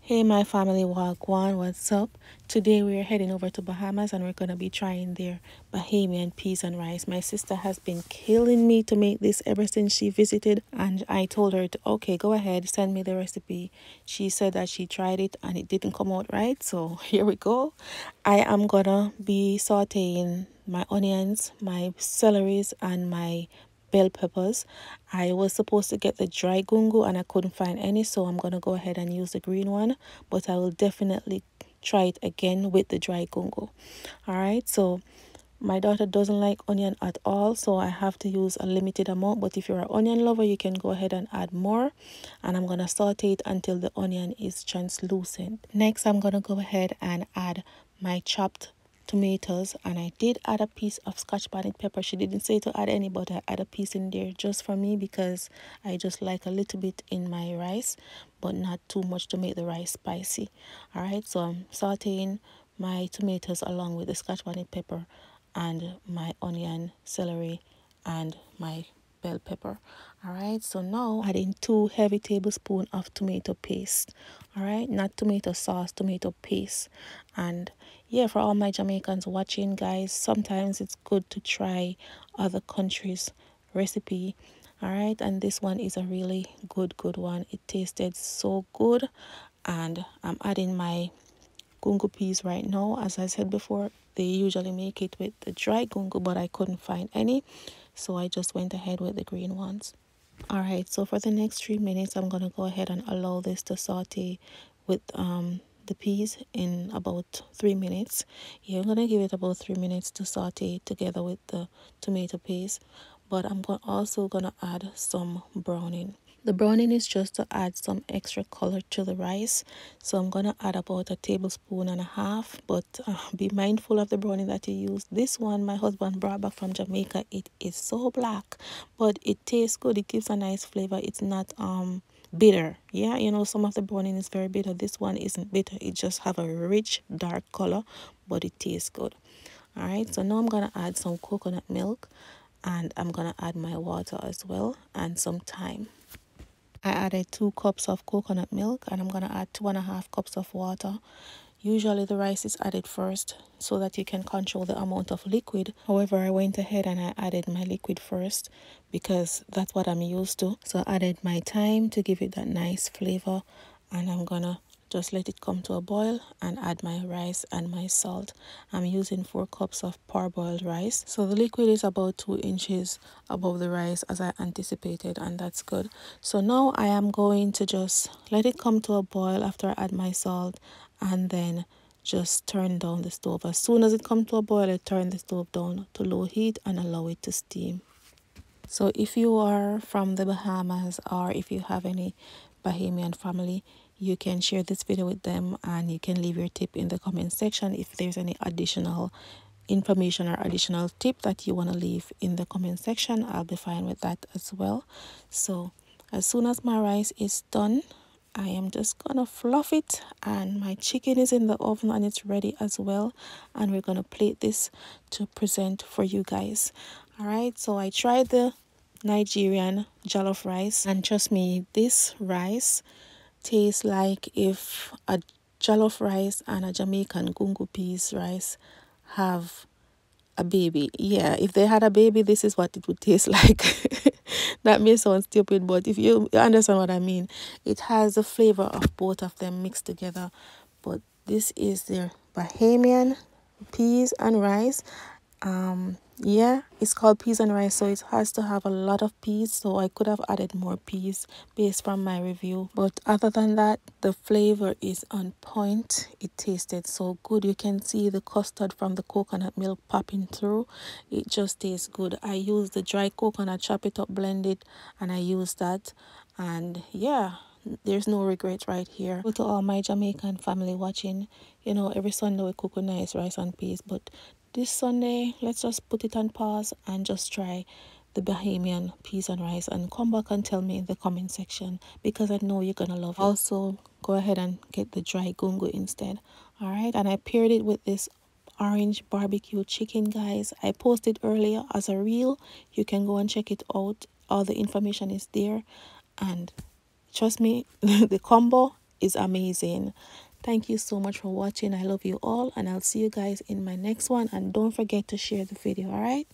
Hey my family, Wagwan, what's up? Today we're heading over to Bahamas and we're gonna be trying their Bahamian peas and rice. My sister has been killing me to make this ever since she visited, and I told her to okay, go ahead, send me the recipe. She said that she tried it and it didn't come out right, so here we go. I am gonna be sauteing my onions, my celeries, and my bell peppers. I was supposed to get the dry gungo and I couldn't find any, so I'm gonna go ahead and use the green one, but I will definitely try it again with the dry gungo. All right, so my daughter doesn't like onion at all, so I have to use a limited amount, but if you're an onion lover you can go ahead and add more. And I'm gonna saute it until the onion is translucent. Next I'm gonna go ahead and add my chopped tomatoes, and I did add a piece of scotch bonnet pepper. She didn't say to add any, but I add a piece in there just for me because I just like a little bit in my rice, but not too much to make the rice spicy. All right, so I'm sauteing my tomatoes along with the scotch bonnet pepper and my onion, celery, and my bell pepper. All right, so now adding 2 heavy tablespoons of tomato paste. All right, not tomato sauce, tomato paste. And yeah, for all my Jamaicans watching, guys, sometimes it's good to try other countries' recipe. All right, and this one is a really good one. It tasted so good. And I'm adding my gungo peas right now. As I said before, they usually make it with the dry gungo, but I couldn't find any, so I just went ahead with the green ones. All right, so for the next 3 minutes I'm gonna go ahead and allow this to saute with the peas in about 3 minutes. Yeah, I'm gonna give it about 3 minutes to saute together with the tomato paste, but I'm also gonna add some browning. The browning is just to add some extra color to the rice, so I'm gonna add about a tablespoon and a half, but be mindful of the browning that you use. This one my husband brought back from Jamaica. It is so black, but it tastes good. It gives a nice flavor. It's not bitter. Yeah, you know, some of the browning is very bitter. This one isn't bitter. It just have a rich dark color, but it tastes good. All right, so now I'm gonna add some coconut milk, and I'm gonna add my water as well and some thyme. I added 2 cups of coconut milk, and I'm gonna add 2.5 cups of water. Usually the rice is added first so that you can control the amount of liquid. However, I went ahead and I added my liquid first because that's what I'm used to. So I added my thyme to give it that nice flavor, and I'm gonna just let it come to a boil and add my rice and my salt. I'm using 4 cups of parboiled rice. So the liquid is about 2 inches above the rice as I anticipated, and that's good. So now I am going to just let it come to a boil after I add my salt, and then just turn down the stove. As soon as it comes to a boil, I turn the stove down to low heat and allow it to steam. So if you are from the Bahamas, or if you have any Bahamian family, you can share this video with them, and you can leave your tip in the comment section. If there's any additional information or additional tip that you want to leave in the comment section, I'll be fine with that as well. So as soon as my rice is done, I am just gonna fluff it, and my chicken is in the oven and it's ready as well, and we're gonna plate this to present for you guys. All right, so I tried the Nigerian jollof rice, and trust me, this rice tastes like if a jollof rice and a Jamaican gungo peas rice have a baby. Yeah, if they had a baby, this is what it would taste like. That may sound stupid, but if you understand what I mean, it has the flavor of both of them mixed together. But this is their Bahamian peas and rice. Yeah, it's called peas and rice, so it has to have a lot of peas, so I could have added more peas based from my review. But other than that, the flavor is on point. It tasted so good. You can see the custard from the coconut milk popping through. It just tastes good. I used the dry coconut, chop it up, blend it, and I used that, and yeah, there's no regret right here. To all my Jamaican family watching, you know, every Sunday we cook with nice rice and peas, but this Sunday, let's just put it on pause and just try the Bahamian peas and rice, and come back and tell me in the comment section, because I know you're gonna love it. Also, go ahead and get the dry gungo instead. All right, and I paired it with this orange barbecue chicken, guys. I posted earlier as a reel. You can go and check it out. All the information is there, and trust me, the combo is amazing. Thank you so much for watching. I love you all, and I'll see you guys in my next one. And don't forget to share the video, all right?